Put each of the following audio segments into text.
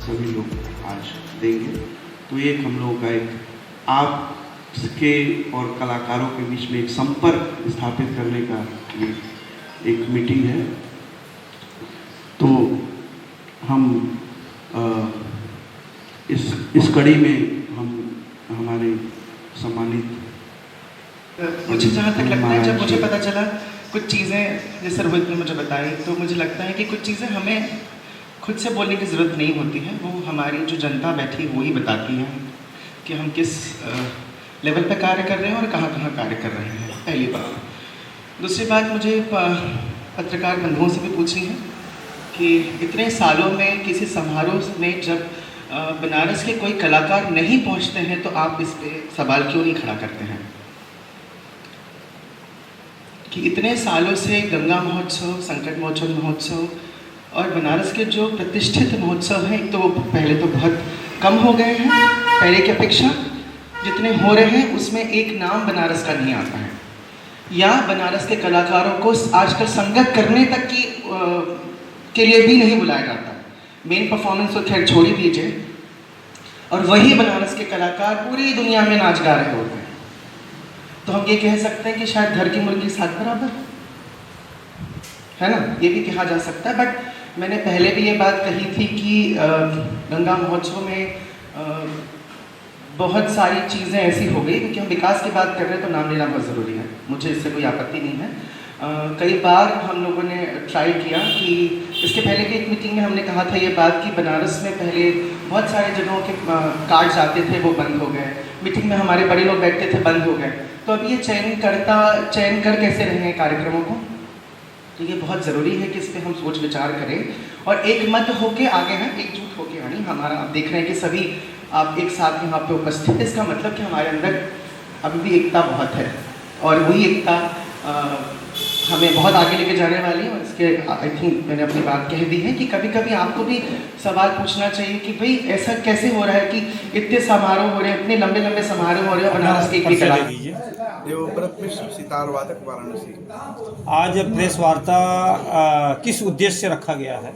सभी लोग आज देंगे। तो एक हम लोगों का एक आपके और कलाकारों के बीच में एक संपर्क स्थापित करने का ये एक मीटिंग है। तो हम इस कड़ी में हम हमारे सम्मानित मुझे जहाँ तक लगता है, जब मुझे पता चला कुछ चीज़ें जैसे रोहित ने मुझे बताई, तो मुझे लगता है कि कुछ चीज़ें हमें खुद से बोलने की ज़रूरत नहीं होती है। वो हमारी जो जनता बैठी है वो ही बताती है कि हम किस लेवल पे कार्य कर रहे हैं और कहाँ कहाँ कार्य कर रहे हैं, पहली बात। दूसरी बात मुझे पत्रकार बंधुओं से भी पूछनी है कि इतने सालों में किसी समारोह में जब बनारस के कोई कलाकार नहीं पहुँचते हैं तो आप इस पे सवाल क्यों नहीं खड़ा करते हैं कि इतने सालों से गंगा महोत्सव, संकट मोचन महोत्सव और बनारस के जो प्रतिष्ठित महोत्सव हैं, एक तो वो पहले तो बहुत कम हो गए हैं पहले की अपेक्षा, जितने हो रहे हैं उसमें एक नाम बनारस का नहीं आता है, या बनारस के कलाकारों को आजकल संगत करने तक की के लिए भी नहीं बुलाया जाता। मेन परफॉर्मेंस तो खैर छोड़ ही दीजिए, और वही बनारस के कलाकार पूरी दुनिया में नाच गा रहे होते हैं। तो हम ये कह सकते हैं कि शायद घर की मुर्गी साथ बराबर है ना, ये भी कहा जा सकता है। बट मैंने पहले भी ये बात कही थी कि गंगा महोत्सव में बहुत सारी चीज़ें ऐसी हो गई, क्योंकि हम विकास की बात कर रहे हैं तो नाम लेना बहुत ज़रूरी है, मुझे इससे कोई आपत्ति नहीं है। कई बार हम लोगों ने ट्राई किया कि इसके पहले की एक मीटिंग में हमने कहा था ये बात कि बनारस में पहले बहुत सारे जगहों के कार्ड्स आते थे, वो बंद हो गए। मीटिंग में हमारे बड़े लोग बैठते थे, बंद हो गए। तो अब ये चयन कर कैसे रहे हैं कार्यक्रमों को, तो ये बहुत ज़रूरी है कि इस पर हम सोच विचार करें और एक मत होके आगे हैं, एकजुट होके आनी। हमारा आप देख रहे हैं कि सभी आप एक साथ यहाँ पे उपस्थित, इसका मतलब कि हमारे अंदर अभी भी एकता बहुत है, और वही एकता हमें बहुत आगे लेके जाने वाली है। और इसके आई थिंक मैंने अपनी बात कह दी है कि कभी कभी आपको भी सवाल पूछना चाहिए कि भाई ऐसा कैसे हो रहा है कि इतने समारोह हो रहे हैं, इतने लंबे लंबे समारोह हो रहे हैं, बनारस के एक भी कला। देवव्रत मिश्र, सितार वादक, वाराणसी। आज प्रेस वार्ता किस उद्देश्य से रखा गया है?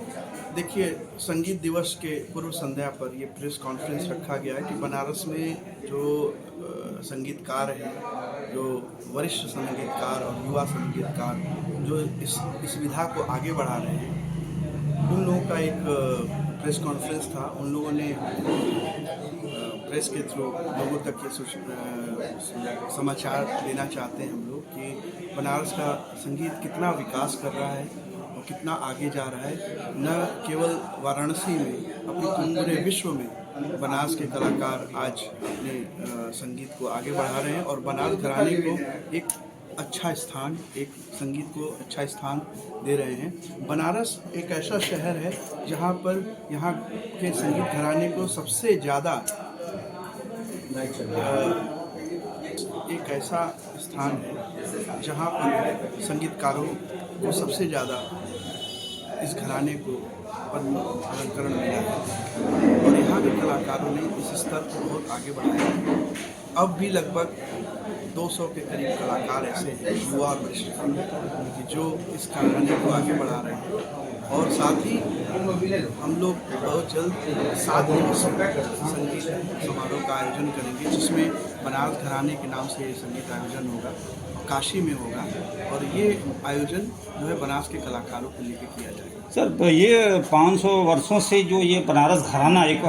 देखिए, संगीत दिवस के पूर्व संध्या पर ये प्रेस कॉन्फ्रेंस रखा गया है कि बनारस में जो संगीतकार हैं, जो वरिष्ठ संगीतकार और युवा संगीतकार जो इस विधा को आगे बढ़ा रहे हैं, उन लोगों का एक प्रेस कॉन्फ्रेंस था। उन लोगों ने प्रेस के थ्रू लोगों तक ये समाचार देना चाहते हैं हम लोग कि बनारस का संगीत कितना विकास कर रहा है और कितना आगे जा रहा है। न केवल वाराणसी में, अपने पूरे विश्व में बनारस के कलाकार आज अपने संगीत को आगे बढ़ा रहे हैं और बनारस घराने को एक अच्छा स्थान, एक संगीत को अच्छा स्थान दे रहे हैं। बनारस एक ऐसा शहर है जहाँ पर यहाँ के संगीत घराने को सबसे ज़्यादा एक ऐसा स्थान है जहाँ पर संगीतकारों को सबसे ज़्यादा इस घराने को पद्म अलंकरण मिला है और यहाँ के कलाकारों ने इस स्तर को बहुत आगे बढ़ाया है। अब भी लगभग 200 के करीब कलाकार ऐसे हैं, युवा और वरिष्ठ, कि जो इस घराने को आगे बढ़ा रहे हैं। और साथ ही हम लोग बहुत जल्द 7 दिवसीय संगीत समारोह का आयोजन करेंगे, जिसमें बनारस घराने के नाम से संगीत आयोजन होगा, काशी में होगा, और ये आयोजन जो है बनारस के कलाकारों को लेकर किया जाएगा। सर, ये 500 वर्षों से जो ये बनारस घराना एक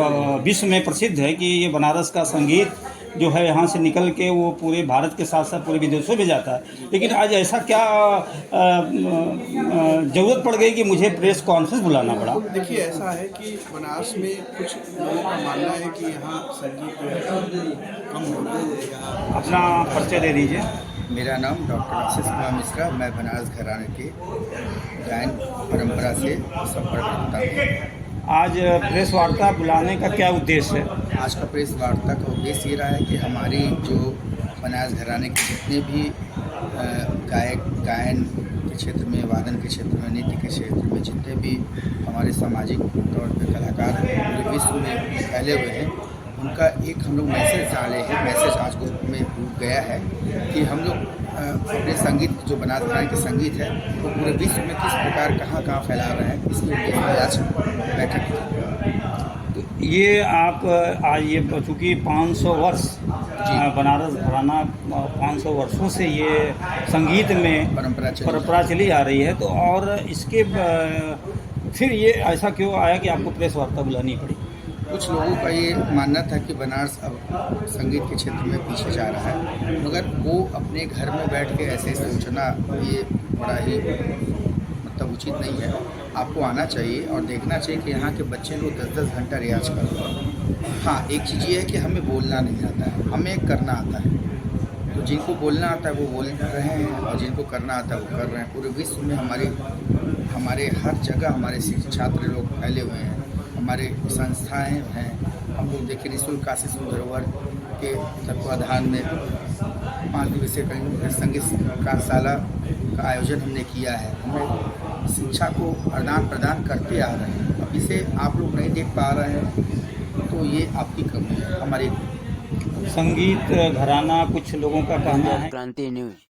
विश्व में प्रसिद्ध है कि ये बनारस का संगीत जो है यहाँ से निकल के वो पूरे भारत के साथ साथ पूरे विदेशों में जाता है, लेकिन आज ऐसा क्या ज़रूरत पड़ गई कि मुझे प्रेस कॉन्फ्रेंस बुलाना पड़ा? देखिए, ऐसा है कि बनारस में कुछ लोगों का मानना है कि यहाँ संगीत जो है कम हो रहा है। यहाँ अपना परिचय दे दीजिए। मेरा नाम डॉक्टर आशीष कुमार मिश्रा, मैं बनारस घराने के गायन परंपरा से संपर्क रखता हूँ। आज प्रेस वार्ता बुलाने का क्या उद्देश्य है? आज का प्रेस वार्ता का उद्देश्य ये रहा है कि हमारी जो बनारस घराने के जितने भी गायन के क्षेत्र में, वादन के क्षेत्र में, नृत्य के क्षेत्र में जितने भी हमारे सामाजिक तौर पर कलाकार पूरे विश्व में फैले हुए हैं, उनका एक हम लोग मैसेज डाले हैं। मैसेज आज ग्रुप में ग्रुप गया है कि हम लोग अपने संगीत, जो बनारस घराने के संगीत है, वो पूरे विश्व में किस प्रकार कहाँ फैला रहे हैं, इसके उद्देश्य में आज बैठक की। तो ये आप आज ये चूँकि 500 वर्ष बनारस घराना 500 वर्षों से ये संगीत में परंपरा चली आ रही है, तो और इसके फिर ये ऐसा क्यों आया कि आपको प्रेस वार्ता बुलानी पड़ी? कुछ लोगों का ये मानना था कि बनारस अब संगीत के क्षेत्र में पीछे जा रहा है, मगर वो अपने घर में बैठ के ऐसे सोचना ये बड़ा ही मतलब उचित नहीं है। आपको आना चाहिए और देखना चाहिए कि यहाँ के बच्चे लोग 10-10 घंटा रियाज कर रहे हैं। हाँ, एक चीज़ ये है कि हमें बोलना नहीं आता है, हमें करना आता है। तो जिनको बोलना आता है वो बोल रहे हैं और जिनको करना आता है वो कर रहे हैं। पूरे विश्व में हमारे हर जगह हमारे छात्र लोग फैले हुए हैं, हमारे संस्थाएं हैं। हम लोग देखिए निःशुल्क काशी धरोहर के तत्वाधान में 5 दिवसीय संगीत कार्यशाला का आयोजन हमने किया है। हमें शिक्षा को आदान प्रदान करते आ रहे हैं। अब इसे आप लोग नहीं देख पा रहे हैं तो ये आपकी कमी है, हमारी संगीत घराना कुछ लोगों का कहना है क्रांति न्यूज।